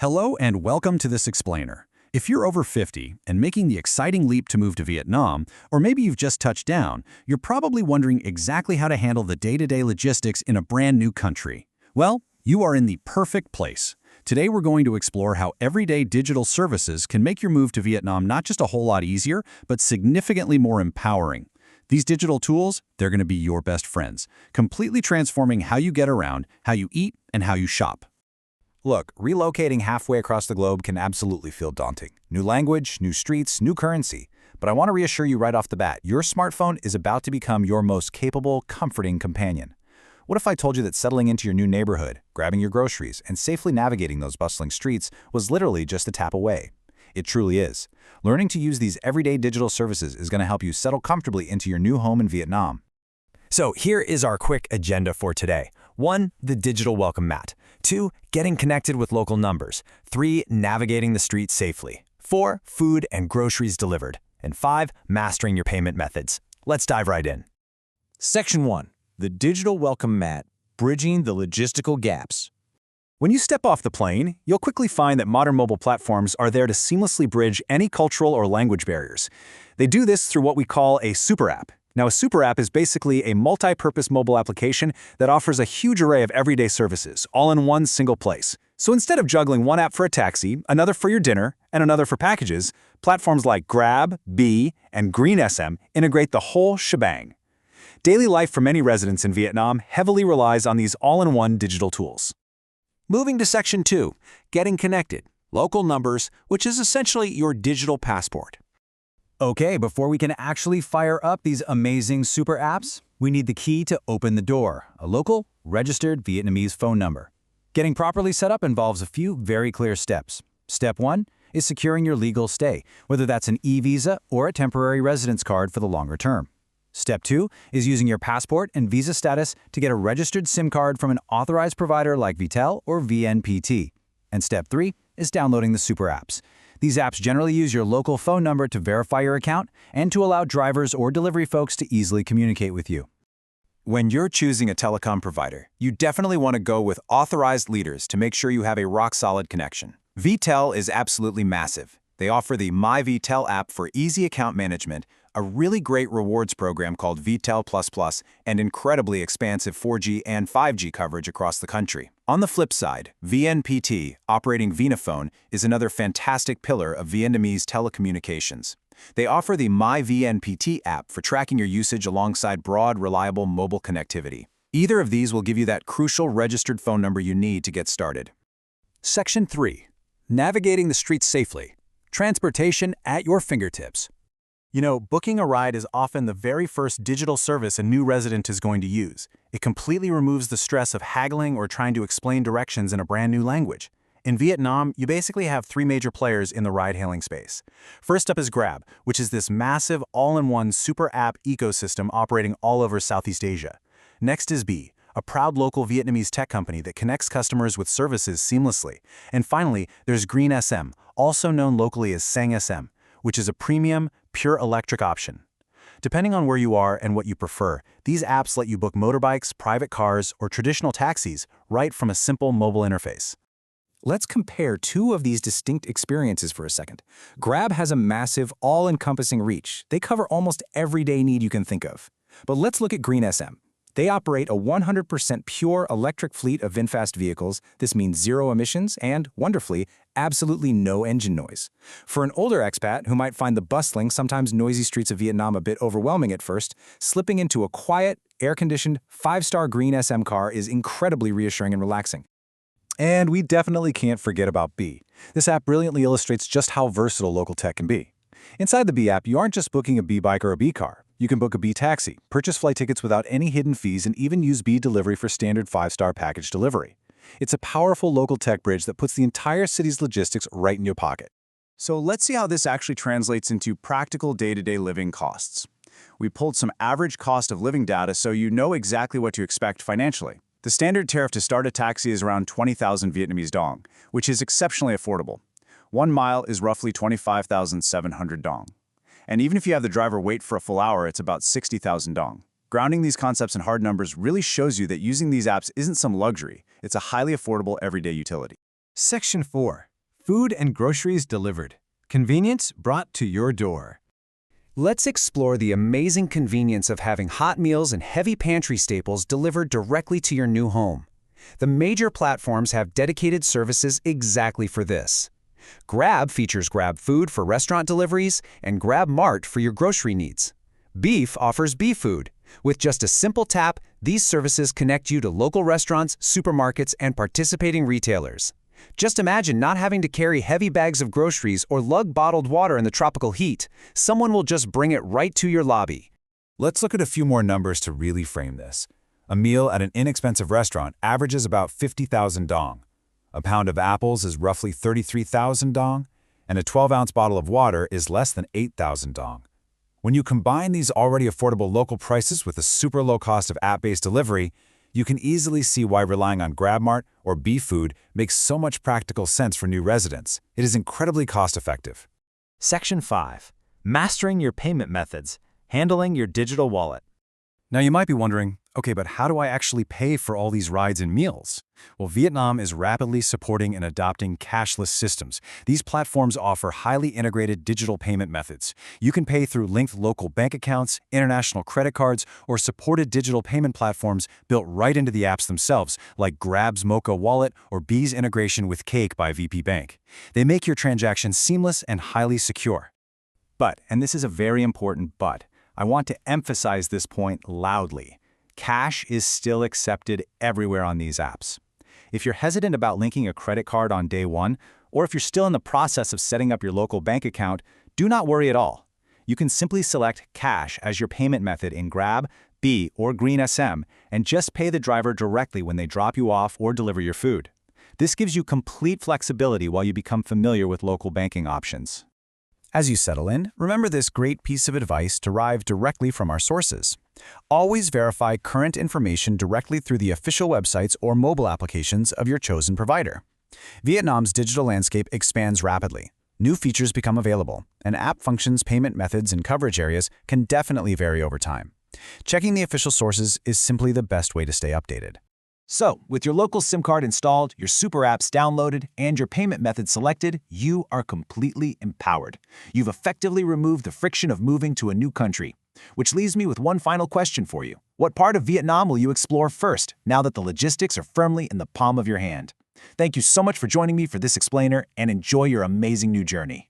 Hello and welcome to this explainer. If you're over 50 and making the exciting leap to move to Vietnam, or maybe you've just touched down, you're probably wondering exactly how to handle the day-to-day logistics in a brand new country. Well, you are in the perfect place. Today we're going to explore how everyday digital services can make your move to Vietnam not just a whole lot easier, but significantly more empowering. These digital tools, they're going to be your best friends, completely transforming how you get around, how you eat, and how you shop. Look, relocating halfway across the globe can absolutely feel daunting. New language, new streets, new currency. But I want to reassure you right off the bat, your smartphone is about to become your most capable, comforting companion. What if I told you that settling into your new neighborhood, grabbing your groceries, and safely navigating those bustling streets was literally just a tap away? It truly is. Learning to use these everyday digital services is going to help you settle comfortably into your new home in Vietnam. So here is our quick agenda for today. 1. The digital welcome mat. 2. Getting connected with local numbers. 3. Navigating the streets safely. 4. Food and groceries delivered. And 5. Mastering your payment methods. Let's dive right in. Section 1. The digital welcome mat, bridging the logistical gaps. When you step off the plane, you'll quickly find that modern mobile platforms are there to seamlessly bridge any cultural or language barriers. They do this through what we call a super app. Now, a super app is basically a multi-purpose mobile application that offers a huge array of everyday services, all in one single place. So instead of juggling one app for a taxi, another for your dinner, and another for packages, platforms like Grab, Bee, and Xanh SM integrate the whole shebang. Daily life for many residents in Vietnam heavily relies on these all-in-one digital tools. Moving to Section 2, Getting Connected. Local numbers, which is essentially your digital passport. Okay, before we can actually fire up these amazing super apps, we need the key to open the door, a local, registered Vietnamese phone number. Getting properly set up involves a few very clear steps. Step 1 is securing your legal stay, whether that's an e-visa or a temporary residence card for the longer term. Step 2 is using your passport and visa status to get a registered SIM card from an authorized provider like Vitel or VNPT. And Step 3 is downloading the super apps. These apps generally use your local phone number to verify your account and to allow drivers or delivery folks to easily communicate with you. When you're choosing a telecom provider, you definitely want to go with authorized leaders to make sure you have a rock-solid connection. Vitel is absolutely massive. They offer the My Vitel app for easy account management, a really great rewards program called Vitel Plus, and incredibly expansive 4G and 5G coverage across the country. On the flip side, VNPT, operating Vinaphone, is another fantastic pillar of Vietnamese telecommunications. They offer the My VNPT app for tracking your usage alongside broad, reliable mobile connectivity. Either of these will give you that crucial registered phone number you need to get started. Section 3. Navigating the streets safely. Transportation at your fingertips. You know, booking a ride is often the very first digital service a new resident is going to use. It completely removes the stress of haggling or trying to explain directions in a brand new language. In Vietnam, you basically have three major players in the ride-hailing space. First up is Grab, which is this massive all-in-one super app ecosystem operating all over Southeast Asia. Next is Bee, a proud local Vietnamese tech company that connects customers with services seamlessly. And finally, there's Xanh SM, also known locally as Xanh SM, which is a premium, pure electric option. Depending on where you are and what you prefer, these apps let you book motorbikes, private cars, or traditional taxis right from a simple mobile interface. Let's compare two of these distinct experiences for a second. Grab has a massive, all-encompassing reach. They cover almost everyday need you can think of. But let's look at Xanh SM. They operate a 100% pure electric fleet of VinFast vehicles. This means zero emissions and, wonderfully, absolutely no engine noise. For an older expat who might find the bustling, sometimes noisy streets of Vietnam a bit overwhelming at first, slipping into a quiet, air-conditioned, 5-star Xanh SM car is incredibly reassuring and relaxing. And we definitely can't forget about Bee. This app brilliantly illustrates just how versatile local tech can be. Inside the Bee app, you aren't just booking a Bee bike or a Bee car. You can book a Bee taxi, purchase flight tickets without any hidden fees, and even use Bee delivery for standard 5-star package delivery. It's a powerful local tech bridge that puts the entire city's logistics right in your pocket. So let's see how this actually translates into practical day-to-day living costs. We pulled some average cost of living data so you know exactly what to expect financially. The standard tariff to start a taxi is around 20,000 Vietnamese dong, which is exceptionally affordable. 1 mile is roughly 25,700 dong. And even if you have the driver wait for a full hour, it's about 60,000 dong. Grounding these concepts in hard numbers really shows you that using these apps isn't some luxury, it's a highly affordable everyday utility. Section 4. Food and groceries delivered. Convenience brought to your door. Let's explore the amazing convenience of having hot meals and heavy pantry staples delivered directly to your new home. The major platforms have dedicated services exactly for this. Grab features Grab Food for restaurant deliveries and Grab Mart for your grocery needs. Beef offers Beef Food. With just a simple tap, these services connect you to local restaurants, supermarkets, and participating retailers. Just imagine not having to carry heavy bags of groceries or lug bottled water in the tropical heat. Someone will just bring it right to your lobby. Let's look at a few more numbers to really frame this. A meal at an inexpensive restaurant averages about 50,000 dong. A pound of apples is roughly 33,000 dong, and a 12-ounce bottle of water is less than 8,000 dong. When you combine these already affordable local prices with the super low cost of app-based delivery, you can easily see why relying on GrabMart or Beef Food makes so much practical sense for new residents. It is incredibly cost-effective. Section 5. Mastering your payment methods. Handling your digital wallet. Now you might be wondering, okay, but how do I actually pay for all these rides and meals? Well, Vietnam is rapidly supporting and adopting cashless systems. These platforms offer highly integrated digital payment methods. You can pay through linked local bank accounts, international credit cards, or supported digital payment platforms built right into the apps themselves, like Grab's Mocha Wallet or Bee's integration with Cake by VP Bank. They make your transactions seamless and highly secure. But, and this is a very important but, I want to emphasize this point loudly. Cash is still accepted everywhere on these apps. If you're hesitant about linking a credit card on day one, or if you're still in the process of setting up your local bank account, do not worry at all. You can simply select cash as your payment method in Grab, Bee, or Xanh SM, and just pay the driver directly when they drop you off or deliver your food. This gives you complete flexibility while you become familiar with local banking options. As you settle in, remember this great piece of advice derived directly from our sources. Always verify current information directly through the official websites or mobile applications of your chosen provider. Vietnam's digital landscape expands rapidly. New features become available, and app functions, payment methods, and coverage areas can definitely vary over time. Checking the official sources is simply the best way to stay updated. So, with your local SIM card installed, your super apps downloaded, and your payment method selected, you are completely empowered. You've effectively removed the friction of moving to a new country. Which leaves me with one final question for you. What part of Vietnam will you explore first, now that the logistics are firmly in the palm of your hand? Thank you so much for joining me for this explainer, and enjoy your amazing new journey.